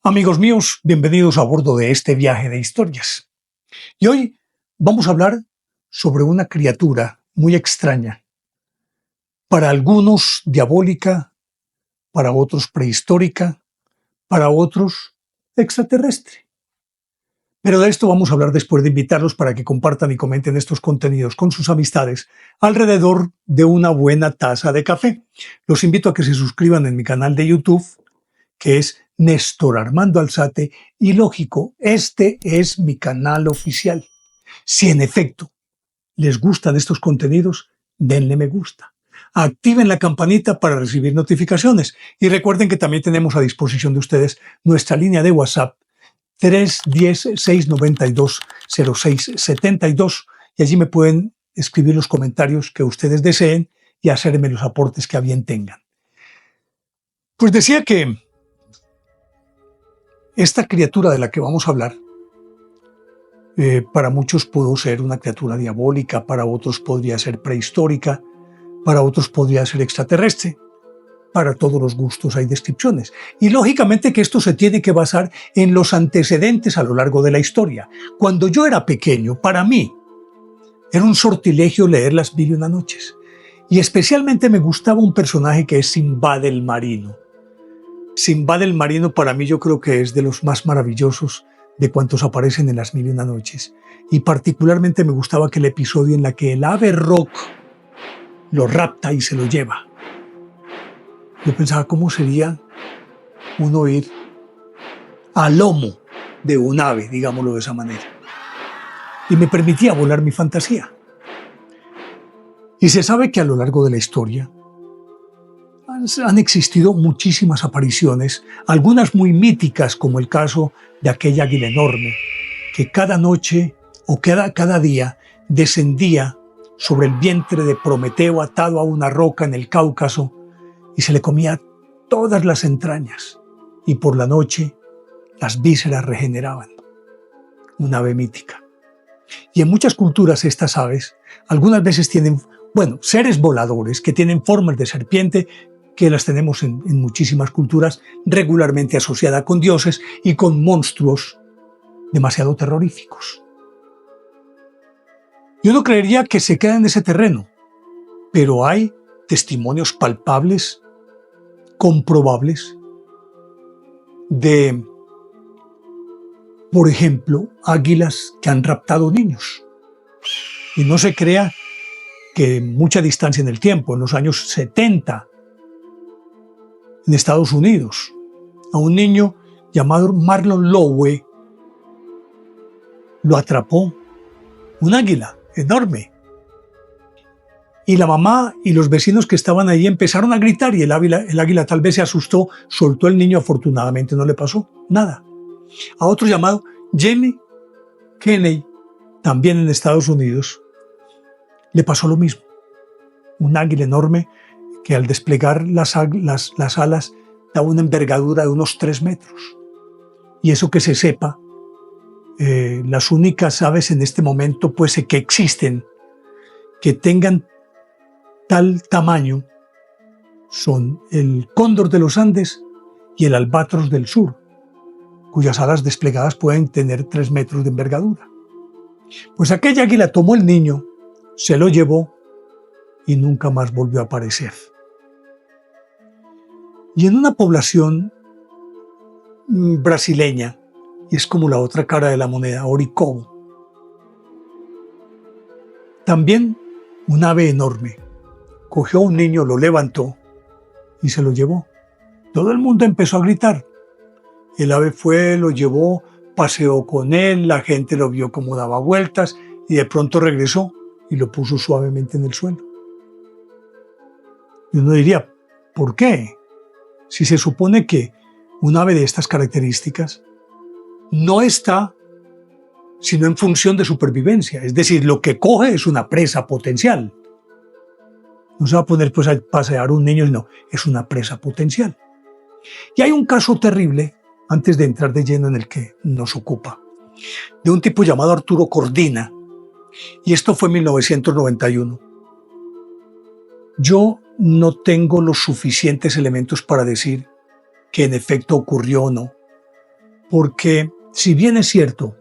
Amigos míos, bienvenidos a bordo de este viaje de historias. Y hoy vamos a hablar sobre una criatura muy extraña, para algunos diabólica, para otros prehistórica, para otros extraterrestre. Pero de esto vamos a hablar después de invitarlos para que compartan y comenten estos contenidos con sus amistades alrededor de una buena taza de café. Los invito a que se suscriban en mi canal de YouTube, que es Néstor Armando Alzate, y lógico, este es mi canal oficial. Si en efecto les gustan estos contenidos, denle me gusta. Activen la campanita para recibir notificaciones y recuerden que también tenemos a disposición de ustedes nuestra línea de WhatsApp 310-692-0672 y allí me pueden escribir los comentarios que ustedes deseen y hacerme los aportes que a bien tengan. Pues decía que esta criatura de la que vamos a hablar, para muchos pudo ser una criatura diabólica, para otros podría ser prehistórica, para otros podría ser extraterrestre. Para todos los gustos hay descripciones. Y lógicamente que esto se tiene que basar en los antecedentes a lo largo de la historia. Cuando yo era pequeño, para mí, era un sortilegio leer las Mil y una noches. Y especialmente me gustaba un personaje que es Simbad el Marino. Simbad el Marino para mí yo creo que es de los más maravillosos de cuantos aparecen en las Mil y una noches. Y particularmente me gustaba aquel episodio en la que el ave Roc lo rapta y se lo lleva. Yo pensaba cómo sería uno ir al lomo de un ave, digámoslo de esa manera. Y me permitía volar mi fantasía. Y se sabe que a lo largo de la historia han existido muchísimas apariciones, algunas muy míticas, como el caso de aquella águila enorme, que cada noche o cada día descendía sobre el vientre de Prometeo atado a una roca en el Cáucaso y se le comía todas las entrañas, y por la noche las vísceras regeneraban. Una ave mítica. Y en muchas culturas estas aves algunas veces tienen, seres voladores que tienen formas de serpiente, que las tenemos en muchísimas culturas, regularmente asociada con dioses y con monstruos demasiado terroríficos. Yo no creería que se queda en ese terreno, pero hay testimonios palpables, comprobables, de, por ejemplo, águilas que han raptado niños. Y no se crea que mucha distancia en el tiempo, en los años 70, en Estados Unidos, a un niño llamado Marlon Lowe lo atrapó un águila enorme. Y la mamá y los vecinos que estaban ahí empezaron a gritar y el águila tal vez se asustó, soltó el niño, afortunadamente no le pasó nada. A otro llamado Jamie Kenney, también en Estados Unidos, le pasó lo mismo. Un águila enorme que al desplegar las alas da una envergadura de unos 3 metros. Y eso que se sepa, las únicas aves en este momento que existen, que tengan tal tamaño, son el cóndor de los Andes y el albatros del sur, cuyas alas desplegadas pueden tener 3 metros de envergadura. Pues aquella águila tomó el niño, se lo llevó y nunca más volvió a aparecer. Y en una población brasileña, y es como la otra cara de la moneda, Oricobo, también un ave enorme cogió a un niño, lo levantó y se lo llevó. Todo el mundo empezó a gritar. El ave fue, lo llevó, paseó con él, la gente lo vio como daba vueltas y de pronto regresó y lo puso suavemente en el suelo. Y uno diría, ¿por qué? Si se supone que un ave de estas características no está sino en función de supervivencia, es decir, lo que coge es una presa potencial. No se va a poner a pasear un niño, no, es una presa potencial. Y hay un caso terrible, antes de entrar de lleno en el que nos ocupa, de un tipo llamado Arturo Cordina, y esto fue en 1991. Yo no tengo los suficientes elementos para decir que en efecto ocurrió o no, porque si bien es cierto,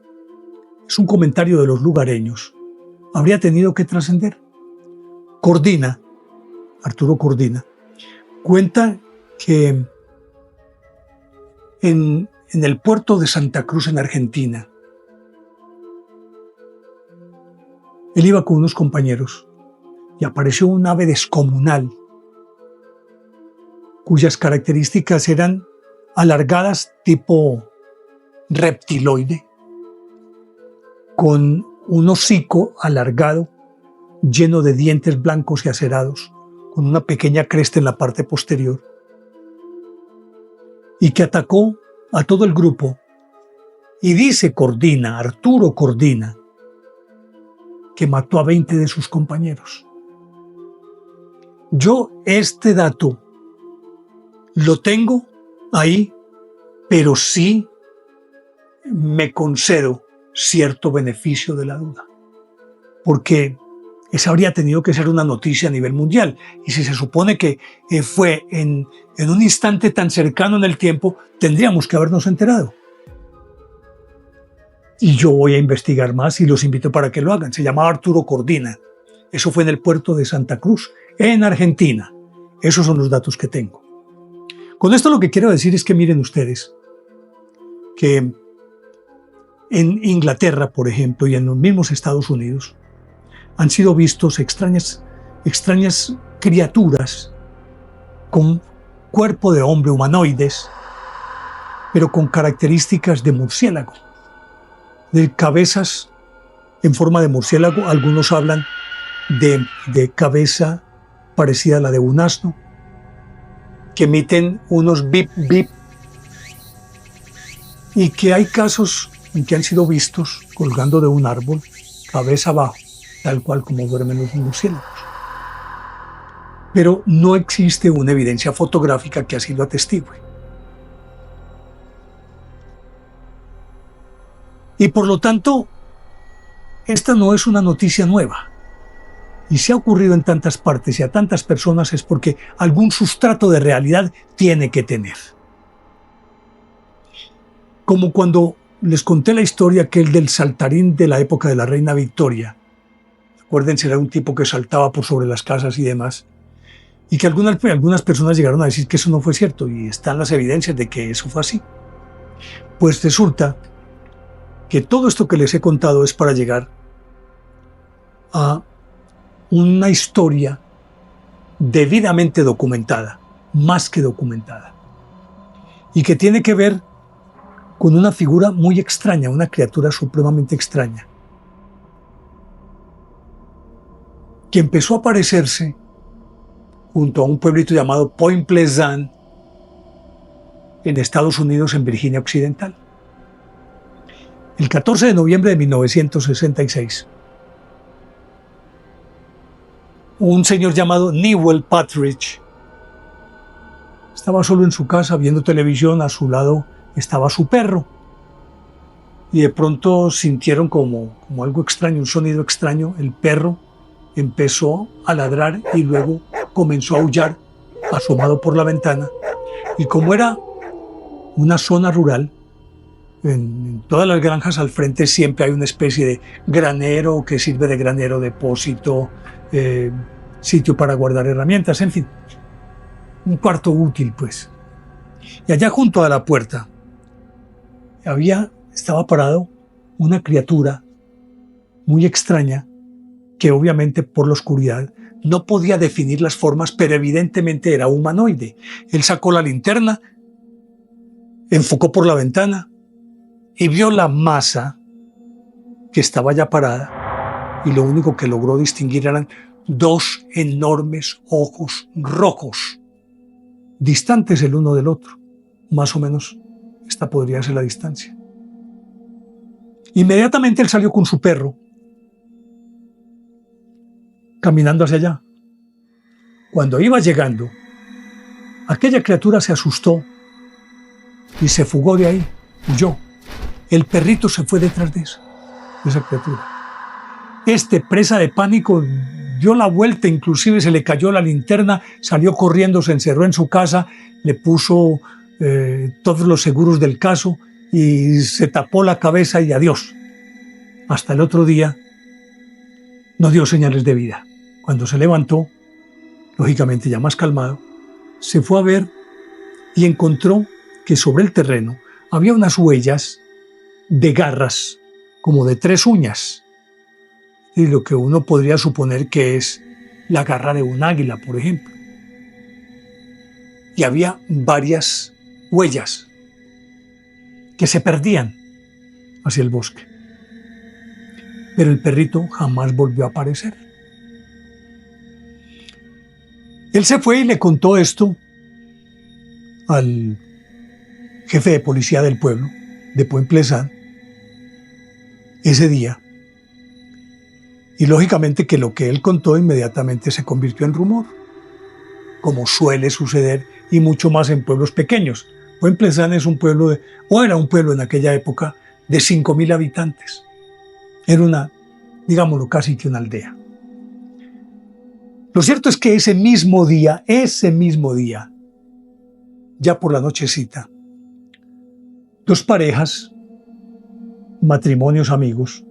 es un comentario de los lugareños, habría tenido que trascender. Cordina, Arturo Cordina, cuenta que en el puerto de Santa Cruz, en Argentina, él iba con unos compañeros y apareció un ave descomunal, cuyas características eran alargadas tipo reptiloide, con un hocico alargado, lleno de dientes blancos y acerados, con una pequeña cresta en la parte posterior, y que atacó a todo el grupo. Y dice Cordina, Arturo Cordina, que mató a 20 de sus compañeros. Yo este dato lo tengo ahí, pero sí me concedo cierto beneficio de la duda, porque esa habría tenido que ser una noticia a nivel mundial, y si se supone que fue en un instante tan cercano en el tiempo, tendríamos que habernos enterado. Y yo voy a investigar más y los invito para que lo hagan. Se llamaba Arturo Cordina. Eso fue en el puerto de Santa Cruz, en Argentina. Esos son los datos que tengo. Con esto lo que quiero decir es que miren ustedes que en Inglaterra, por ejemplo, y en los mismos Estados Unidos, han sido vistos extrañas criaturas con cuerpo de hombre, humanoides, pero con características de murciélago, de cabezas en forma de murciélago. Algunos hablan de cabeza parecida a la de un asno, que emiten unos bip bip, y que hay casos en que han sido vistos colgando de un árbol, cabeza abajo, tal cual como duermen los murciélagos. Pero no existe una evidencia fotográfica que así lo atestigue. Y por lo tanto, esta no es una noticia nueva. Y si ha ocurrido en tantas partes y a tantas personas es porque algún sustrato de realidad tiene que tener. Como cuando les conté la historia aquel del saltarín de la época de la reina Victoria. Acuérdense, era un tipo que saltaba por sobre las casas y demás. Y que algunas personas llegaron a decir que eso no fue cierto, y están las evidencias de que eso fue así. Pues resulta que todo esto que les he contado es para llegar a una historia debidamente documentada, más que documentada, y que tiene que ver con una figura muy extraña, una criatura supremamente extraña, que empezó a aparecerse junto a un pueblito llamado Point Pleasant, en Estados Unidos, en Virginia Occidental. El 14 de noviembre de 1966, un señor llamado Newell Partridge estaba solo en su casa viendo televisión. A su lado estaba su perro, y de pronto sintieron como algo extraño, un sonido extraño. El perro empezó a ladrar y luego comenzó a aullar, asomado por la ventana. Y como era una zona rural, en todas las granjas al frente siempre hay una especie de granero que sirve de granero, depósito, sitio para guardar herramientas, en fin, un cuarto útil, pues. Y allá junto a la puerta estaba parado una criatura muy extraña que obviamente por la oscuridad no podía definir las formas, pero evidentemente era humanoide. Él sacó la linterna, enfocó por la ventana y vio la masa que estaba ya parada, y lo único que logró distinguir eran dos enormes ojos rojos, distantes el uno del otro. Más o menos esta podría ser la distancia. Inmediatamente él salió con su perro, caminando hacia allá. Cuando iba llegando, aquella criatura se asustó y se fugó de ahí, huyó. El perrito se fue detrás de esa criatura. Presa de pánico, dio la vuelta, inclusive se le cayó la linterna, salió corriendo, se encerró en su casa, le puso todos los seguros del caso y se tapó la cabeza y adiós. Hasta el otro día no dio señales de vida. Cuando se levantó, lógicamente ya más calmado, se fue a ver y encontró que sobre el terreno había unas huellas de garras, como de 3 uñas, y lo que uno podría suponer que es la garra de un águila, por ejemplo. Y había varias huellas que se perdían hacia el bosque. Pero el perrito jamás volvió a aparecer. Él se fue y le contó esto al jefe de policía del pueblo, de Point-Pleasant, ese día. Y lógicamente que lo que él contó inmediatamente se convirtió en rumor, como suele suceder y mucho más en pueblos pequeños. Point-Pleasant es un pueblo, o era un pueblo en aquella época, de 5.000 habitantes. Era una, digámoslo, casi que una aldea. Lo cierto es que ese mismo día, ya por la nochecita, 2 parejas, matrimonios amigos,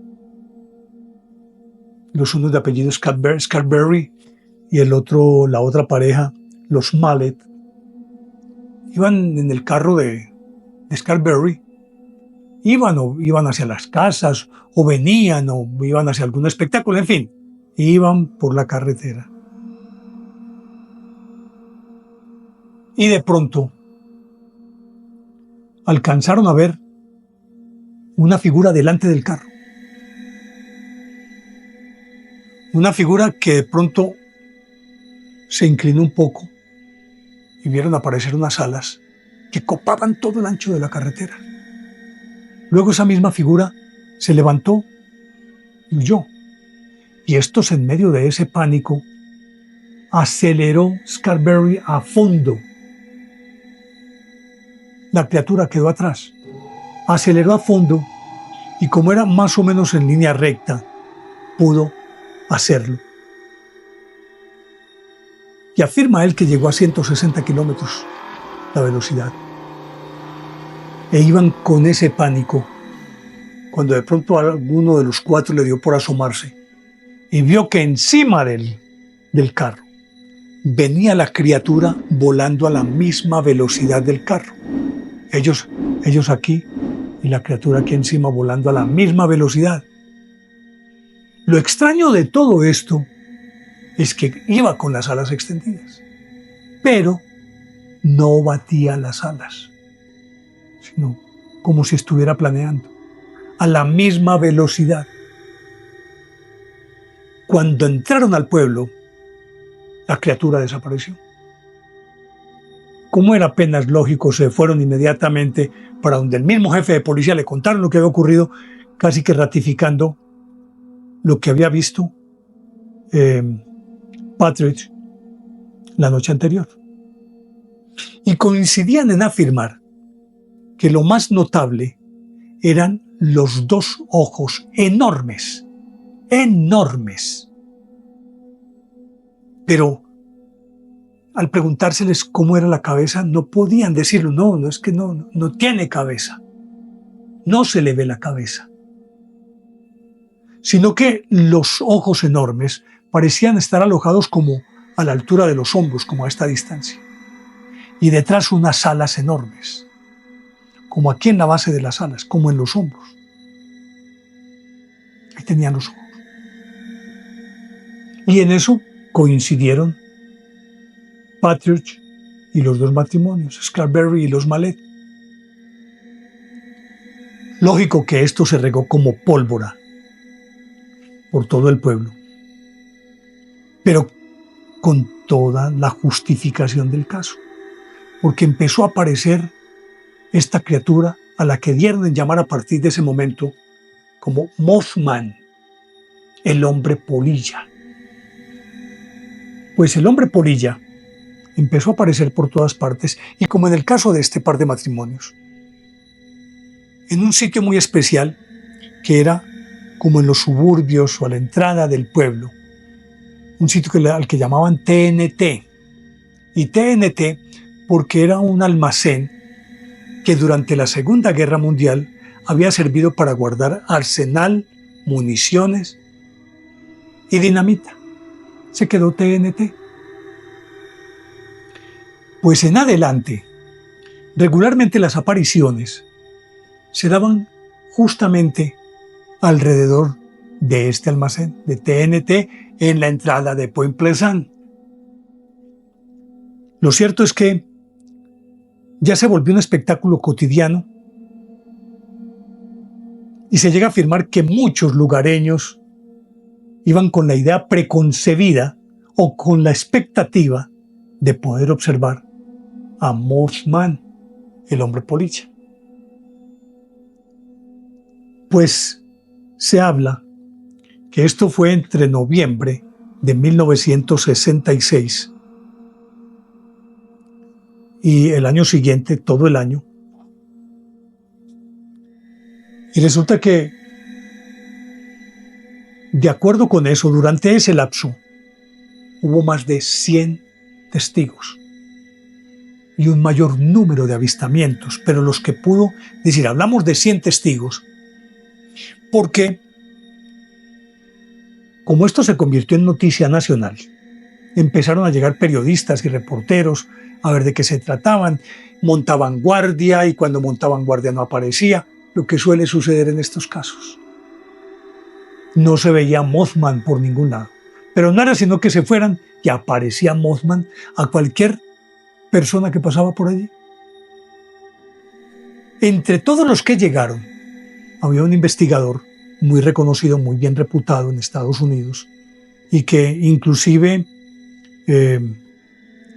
los unos de apellido Scarberry y la otra pareja, los Mallet, iban en el carro de Scarberry, iban hacia las casas, o venían, o iban hacia algún espectáculo, en fin, iban por la carretera. Y de pronto alcanzaron a ver una figura delante del carro. Una figura que de pronto se inclinó un poco y vieron aparecer unas alas que copaban todo el ancho de la carretera. Luego esa misma figura se levantó y huyó. Y estos, en medio de ese pánico, aceleró Scarberry a fondo. La criatura quedó atrás. Aceleró a fondo y, como era más o menos en línea recta, pudo hacerlo. Y afirma él que llegó a 160 kilómetros la velocidad. E iban con ese pánico cuando de pronto a alguno de los 4 le dio por asomarse y vio que encima del carro venía la criatura volando a la misma velocidad del carro. Ellos aquí y la criatura aquí encima volando a la misma velocidad. Lo extraño de todo esto es que iba con las alas extendidas, pero no batía las alas, sino como si estuviera planeando, a la misma velocidad. Cuando entraron al pueblo, la criatura desapareció. Como era apenas lógico, se fueron inmediatamente para donde el mismo jefe de policía le contaron lo que había ocurrido, casi que ratificando lo que había visto Partridge la noche anterior. Y coincidían en afirmar que lo más notable eran los 2 ojos enormes, pero al preguntárseles cómo era la cabeza, no podían decirlo. No, es que no tiene cabeza. No se le ve la cabeza. Sino que los ojos enormes parecían estar alojados como a la altura de los hombros, como a esta distancia. Y detrás unas alas enormes, como aquí en la base de las alas, como en los hombros. Ahí tenían los ojos. Y en eso coincidieron Partridge y los 2 matrimonios, Scarberry y los Mallet. Lógico que esto se regó como pólvora por todo el pueblo, pero con toda la justificación del caso, porque empezó a aparecer esta criatura a la que dieron en llamar a partir de ese momento como Mothman, el hombre polilla. Pues el hombre polilla empezó a aparecer por todas partes, y como en el caso de este par de matrimonios, en un sitio muy especial que era como en los suburbios o a la entrada del pueblo, un sitio al que llamaban TNT, y TNT porque era un almacén que durante la Segunda Guerra Mundial había servido para guardar arsenal, municiones y dinamita. Se quedó TNT. Pues en adelante, regularmente las apariciones se daban justamente alrededor de este almacén de TNT en la entrada de Point Pleasant. Lo cierto es que ya se volvió un espectáculo cotidiano y se llega a afirmar que muchos lugareños iban con la idea preconcebida o con la expectativa de poder observar a Mothman, el hombre polilla. Pues se habla que esto fue entre noviembre de 1966 y el año siguiente, todo el año. Y resulta que, de acuerdo con eso, durante ese lapso hubo más de 100 testigos y un mayor número de avistamientos, pero los que pudo decir, hablamos de 100 testigos, porque como esto se convirtió en noticia nacional, empezaron a llegar periodistas y reporteros a ver de qué se trataban, montaban guardia y cuando montaban guardia no aparecía, lo que suele suceder en estos casos. No se veía Mothman por ningún lado, pero no era sino que se fueran y aparecía Mothman a cualquier persona que pasaba por allí. Entre todos los que llegaron, había un investigador muy reconocido, muy bien reputado en Estados Unidos, y que inclusive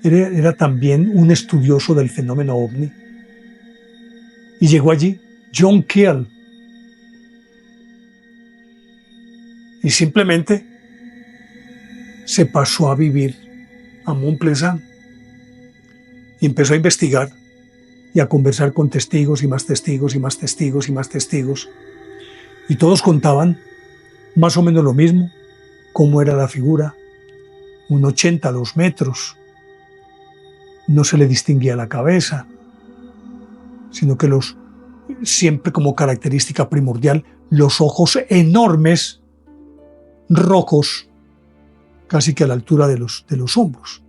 era también un estudioso del fenómeno ovni. Y llegó allí John Keel. Y simplemente se pasó a vivir a Mont Pleasant y empezó a investigar y a conversar con testigos y más testigos y más testigos y más testigos. Y todos contaban más o menos lo mismo, cómo era la figura, un 80, 2 metros. No se le distinguía la cabeza, sino que siempre como característica primordial, los ojos enormes, rojos, casi que a la altura de los hombros.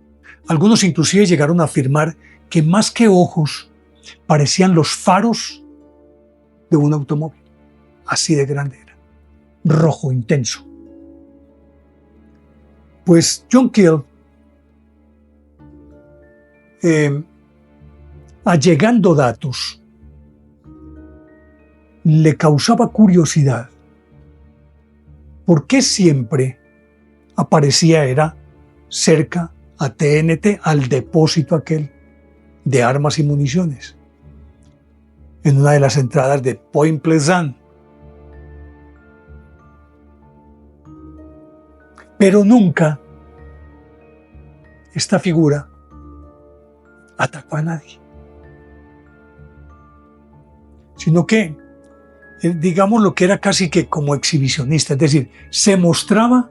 Algunos inclusive llegaron a afirmar que más que ojos, parecían los faros de un automóvil. Así de grande era, rojo, intenso. Pues John Keel, allegando datos, le causaba curiosidad. ¿Por qué siempre aparecía era cerca a TNT, al depósito aquel de armas y municiones, en una de las entradas de Point Pleasant? Pero nunca esta figura atacó a nadie, sino que, digamos, lo que era casi que como exhibicionista, es decir, se mostraba,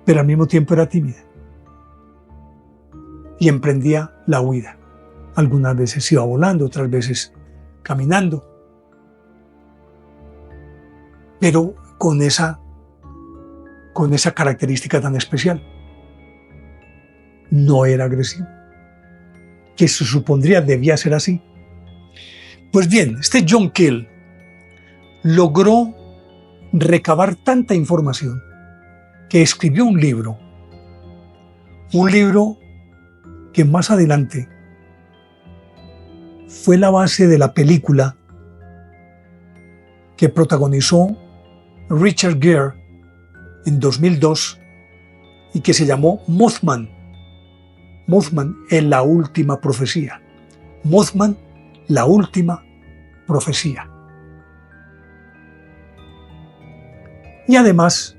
pero al mismo tiempo era tímida y emprendía la huida. Algunas veces iba volando, otras veces caminando, pero con esa característica tan especial. No era agresivo, que se supondría debía ser así. Pues bien, este John Keel logró recabar tanta información que escribió un libro que más adelante fue la base de la película que protagonizó Richard Gere en 2002 y que se llamó Mothman. Mothman en la última profecía. Mothman, la última profecía. Y además,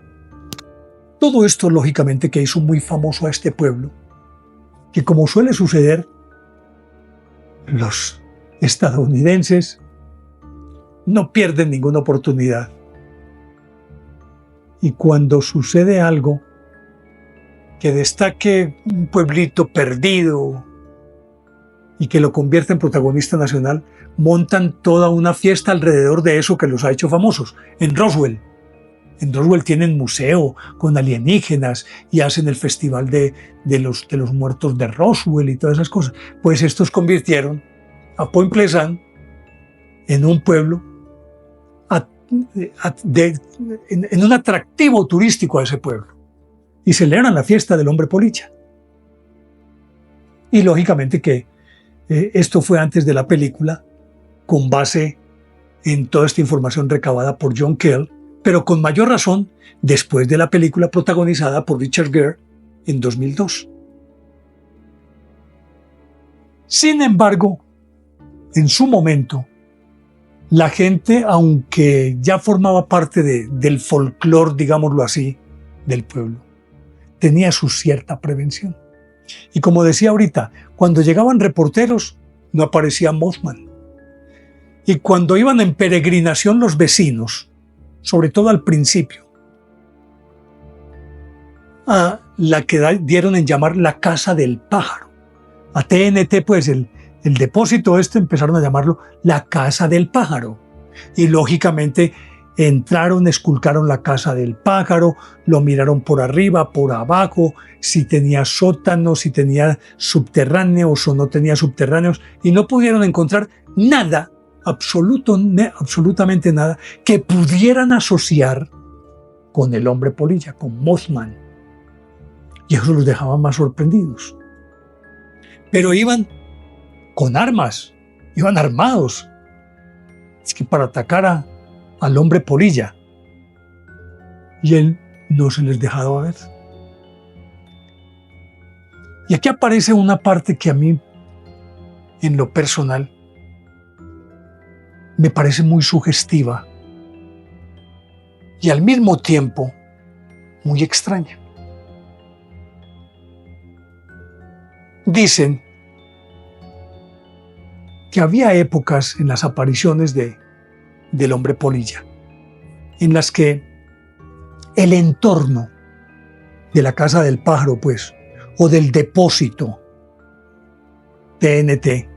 todo esto lógicamente que hizo muy famoso a este pueblo, que como suele suceder, los estadounidenses no pierden ninguna oportunidad. Y cuando sucede algo que destaque un pueblito perdido y que lo convierte en protagonista nacional, montan toda una fiesta alrededor de eso que los ha hecho famosos. En Roswell tienen museo con alienígenas y hacen el festival de los muertos de Roswell y todas esas cosas. Pues estos convirtieron a Point Pleasant en un pueblo, en un atractivo turístico a ese pueblo. Y celebran la fiesta del hombre polilla. Y lógicamente que esto fue antes de la película, con base en toda esta información recabada por John Keel, pero con mayor razón después de la película protagonizada por Richard Gere en 2002. Sin embargo, en su momento, la gente, aunque ya formaba parte del folclore, digámoslo así, del pueblo, tenía su cierta prevención. Y como decía ahorita, cuando llegaban reporteros, no aparecía Mothman. Y cuando iban en peregrinación los vecinos, sobre todo al principio, a la que dieron en llamar la Casa del Pájaro. A TNT, pues el depósito empezaron a llamarlo la Casa del Pájaro. Y lógicamente entraron, esculcaron la Casa del Pájaro, lo miraron por arriba, por abajo, si tenía sótanos, si tenía subterráneos o no tenía subterráneos, y no pudieron encontrar nada, absolutamente nada, que pudieran asociar con el hombre polilla, con Mothman. Y eso los dejaba más sorprendidos. Pero iban con armas, iban armados. Es que para atacar al hombre polilla. Y él no se les dejaba ver. Y aquí aparece una parte que a mí, en lo personal, me parece muy sugestiva y al mismo tiempo muy extraña. Dicen que había épocas en las apariciones del hombre polilla en las que el entorno de la Casa del Pájaro, pues, o del depósito TNT,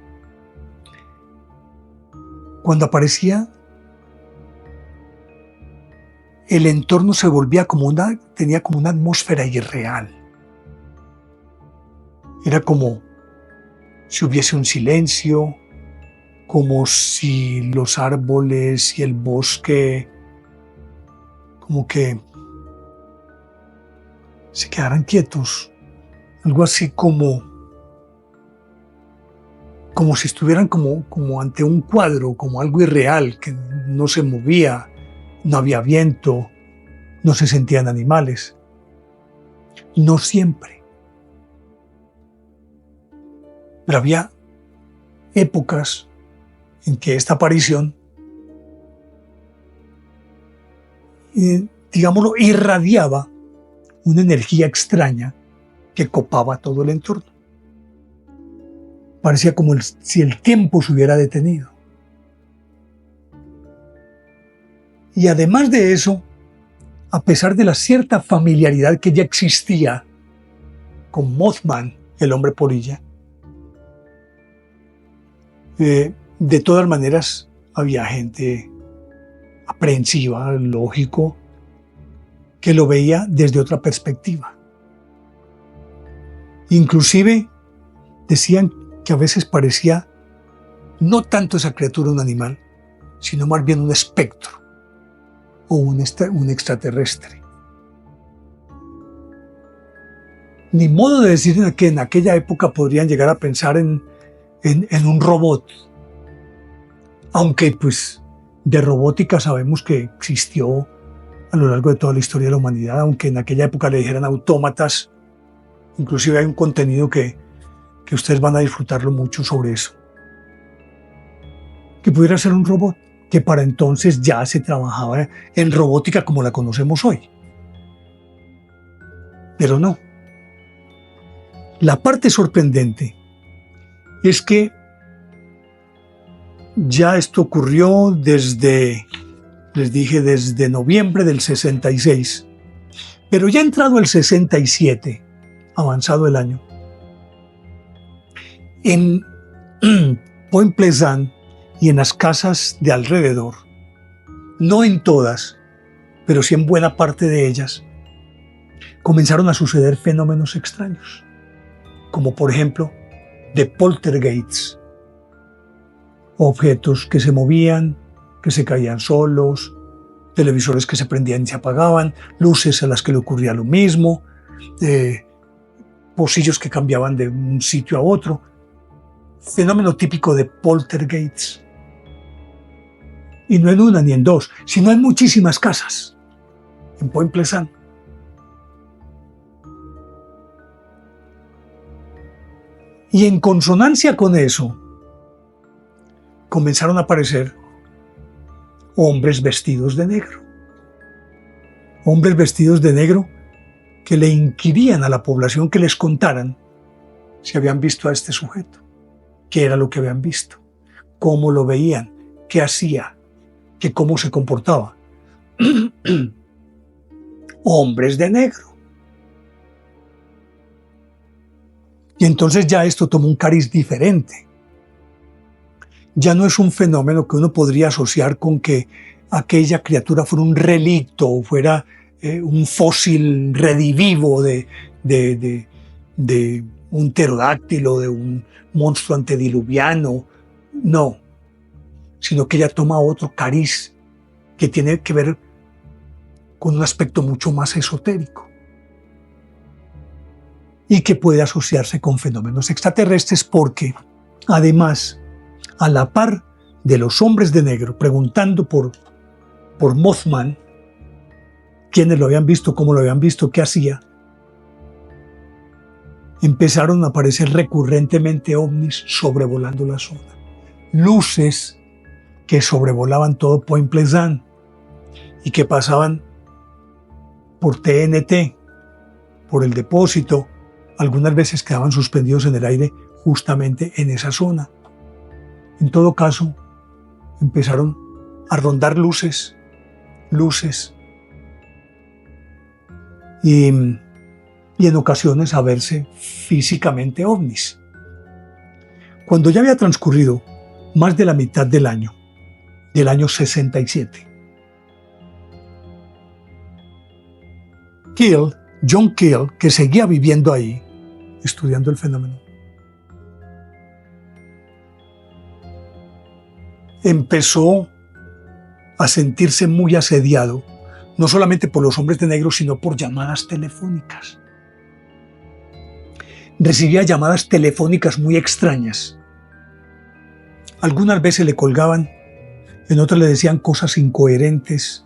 cuando aparecía, el entorno se volvía tenía como una atmósfera irreal. Era como si hubiese un silencio, como si los árboles y el bosque como que se quedaran quietos, algo así como si estuvieran como ante un cuadro, como algo irreal, que no se movía, no había viento, no se sentían animales. No siempre. Pero había épocas en que esta aparición, digámoslo, irradiaba una energía extraña que copaba todo el entorno. Parecía como si el tiempo se hubiera detenido. Y además de eso, a pesar de la cierta familiaridad que ya existía con Mothman, el hombre polilla, de todas maneras había gente aprehensiva, lógico, que lo veía desde otra perspectiva. Inclusive decían que a veces parecía no tanto esa criatura un animal, sino más bien un espectro o un extraterrestre. Ni modo de decir que en aquella época podrían llegar a pensar en un robot, aunque pues de robótica sabemos que existió a lo largo de toda la historia de la humanidad, aunque en aquella época le dijeran autómatas. Inclusive hay un contenido que ustedes van a disfrutarlo mucho sobre eso. Que pudiera ser un robot, que para entonces ya se trabajaba en robótica como la conocemos hoy. Pero no. La parte sorprendente es que ya esto ocurrió desde noviembre del 66, pero ya entrado el 67, avanzado el año, en Point Pleasant y en las casas de alrededor, no en todas, pero sí en buena parte de ellas, comenzaron a suceder fenómenos extraños, como por ejemplo de poltergeists, objetos que se movían, que se caían solos, televisores que se prendían y se apagaban, luces a las que le ocurría lo mismo, pocillos que cambiaban de un sitio a otro. Fenómeno típico de poltergeists. Y no en una ni en dos, sino en muchísimas casas en Point Pleasant. Y en consonancia con eso, comenzaron a aparecer hombres vestidos de negro. Hombres vestidos de negro que le inquirían a la población que les contaran si habían visto a este sujeto, qué era lo que habían visto, cómo lo veían, qué hacía, que cómo se comportaba. Hombres de negro. Y entonces ya esto tomó un cariz diferente. Ya no es un fenómeno que uno podría asociar con que aquella criatura fuera un relicto o fuera un fósil redivivo de un pterodáctilo, de un monstruo antediluviano. No, sino que ya toma otro cariz que tiene que ver con un aspecto mucho más esotérico y que puede asociarse con fenómenos extraterrestres porque, además, a la par de los hombres de negro preguntando por Mothman, quiénes lo habían visto, cómo lo habían visto, qué hacía, empezaron a aparecer recurrentemente ovnis sobrevolando la zona. Luces que sobrevolaban todo Point Pleasant y que pasaban por TNT, por el depósito, algunas veces quedaban suspendidos en el aire justamente en esa zona. En todo caso, empezaron a rondar luces, y en ocasiones a verse físicamente ovnis. Cuando ya había transcurrido más de la mitad del año 67, John Keel, que seguía viviendo ahí, estudiando el fenómeno, empezó a sentirse muy asediado, no solamente por los hombres de negro, sino por llamadas telefónicas. Recibía llamadas telefónicas muy extrañas. Algunas veces le colgaban, en otras le decían cosas incoherentes,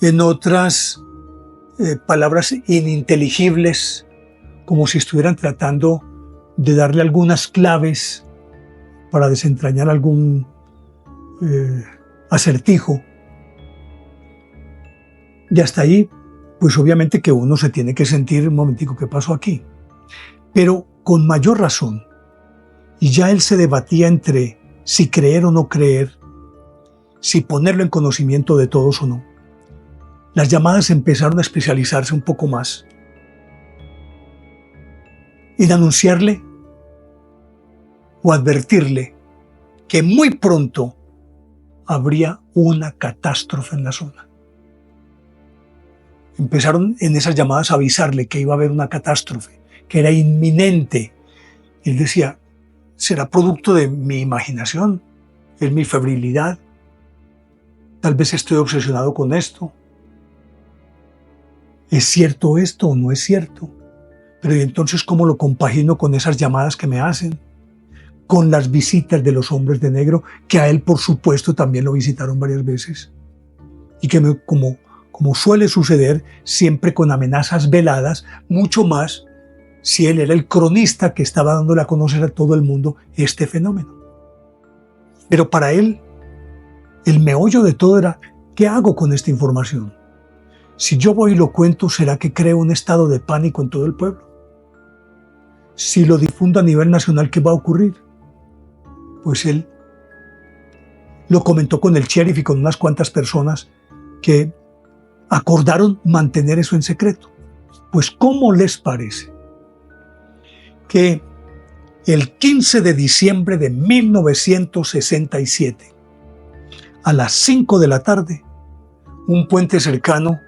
en otras palabras ininteligibles, como si estuvieran tratando de darle algunas claves para desentrañar algún acertijo. Y hasta ahí, pues obviamente que uno se tiene que sentir un momentico, ¿qué pasó aquí? Pero con mayor razón, y ya él se debatía entre si creer o no creer, si ponerlo en conocimiento de todos o no. Las llamadas empezaron a especializarse un poco más en anunciarle o advertirle que muy pronto habría una catástrofe en la zona. Empezaron en esas llamadas a avisarle que iba a haber una catástrofe, que era inminente. Él decía, ¿será producto de mi imaginación? ¿Es mi febrilidad? Tal vez estoy obsesionado con esto. ¿Es cierto esto o no es cierto? Pero ¿y entonces cómo lo compagino con esas llamadas que me hacen? Con las visitas de los hombres de negro, que a él por supuesto también lo visitaron varias veces. Y que como suele suceder, siempre con amenazas veladas, mucho más si él era el cronista que estaba dándole a conocer a todo el mundo este fenómeno. Pero para él, el meollo de todo era, ¿qué hago con esta información? Si yo voy y lo cuento, ¿será que creo un estado de pánico en todo el pueblo? Si lo difundo a nivel nacional, ¿qué va a ocurrir? Pues él lo comentó con el sheriff y con unas cuantas personas que acordaron mantener eso en secreto. Pues ¿cómo les parece que el 15 de diciembre de 1967, a las 5 de la tarde, un puente cercano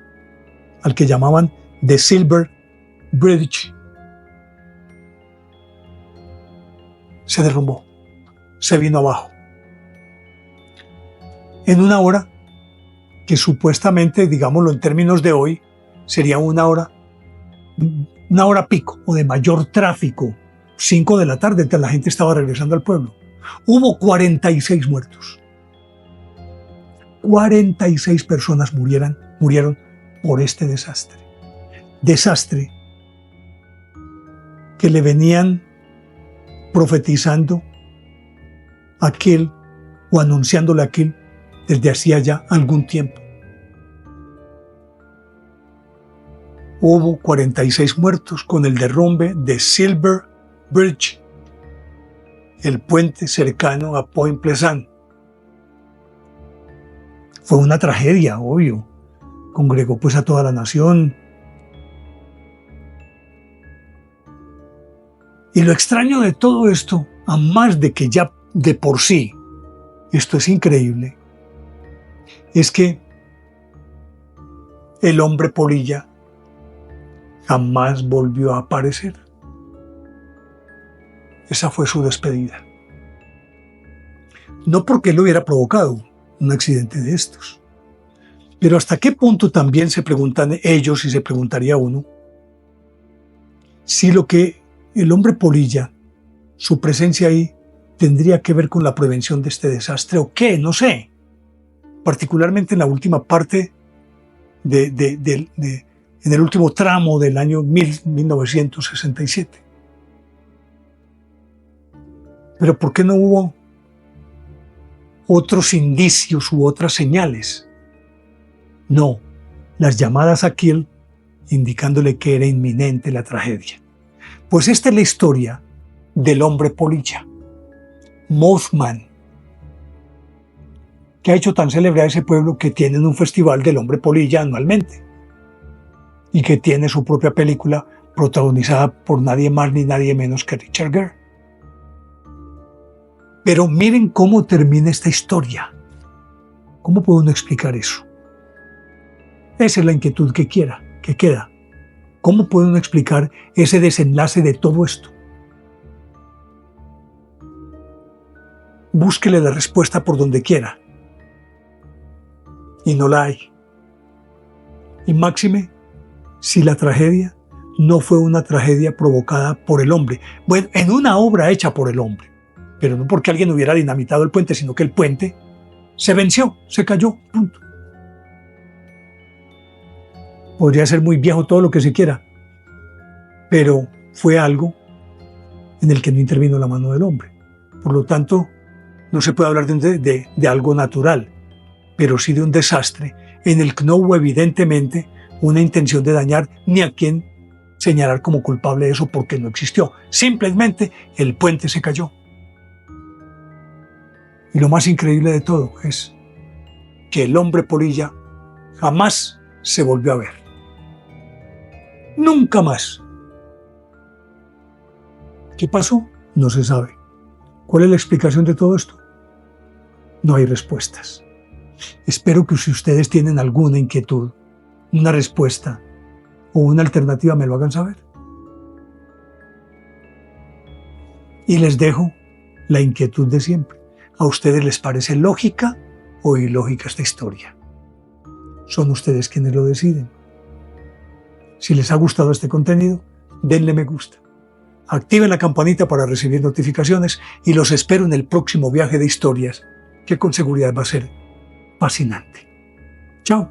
al que llamaban The Silver Bridge se derrumbó, se vino abajo. En una hora que supuestamente, digámoslo en términos de hoy, sería una hora pico o de mayor tráfico, 5 de la tarde, entonces la gente estaba regresando al pueblo. Hubo 46 muertos. 46 personas murieron por este desastre. Desastre que le venían profetizando aquel o anunciándole a aquel desde hacía ya algún tiempo. Hubo 46 muertos con el derrumbe de Silver Bridge, el puente cercano a Point Pleasant. Fue una tragedia, obvio. Congregó pues a toda la nación. Y lo extraño de todo esto, a más de que ya de por sí esto es increíble, es que el hombre polilla jamás volvió a aparecer. Esa fue su despedida. No porque él hubiera provocado un accidente de estos, pero hasta qué punto también se preguntan ellos y se preguntaría uno si lo que el hombre polilla, su presencia ahí, tendría que ver con la prevención de este desastre o qué, no sé. Particularmente en la última parte en el último tramo del año 1967. Pero ¿por qué no hubo otros indicios u otras señales? No, las llamadas a Kiel indicándole que era inminente la tragedia. Pues esta es la historia del hombre polilla, Mothman, que ha hecho tan célebre a ese pueblo que tienen un festival del hombre polilla anualmente y que tiene su propia película protagonizada por nadie más ni nadie menos que Richard Gere. Pero miren cómo termina esta historia. ¿Cómo puede uno explicar eso? Esa es la inquietud que queda. ¿Cómo puede uno explicar ese desenlace de todo esto? Búsquele la respuesta por donde quiera. Y no la hay. Y máxime, si la tragedia no fue una tragedia provocada por el hombre. Bueno, en una obra hecha por el hombre. Pero no porque alguien hubiera dinamitado el puente, sino que el puente se venció, se cayó, punto. Podría ser muy viejo todo lo que se quiera, pero fue algo en el que no intervino la mano del hombre. Por lo tanto, no se puede hablar de algo natural, pero sí de un desastre en el que no hubo evidentemente una intención de dañar ni a quien señalar como culpable de eso porque no existió. Simplemente el puente se cayó. Y lo más increíble de todo es que el hombre polilla jamás se volvió a ver. Nunca más. ¿Qué pasó? No se sabe. ¿Cuál es la explicación de todo esto? No hay respuestas. Espero que si ustedes tienen alguna inquietud, una respuesta o una alternativa me lo hagan saber. Y les dejo la inquietud de siempre. ¿A ustedes les parece lógica o ilógica esta historia? Son ustedes quienes lo deciden. Si les ha gustado este contenido, denle me gusta. Activen la campanita para recibir notificaciones y los espero en el próximo viaje de historias, que con seguridad va a ser fascinante. Chao.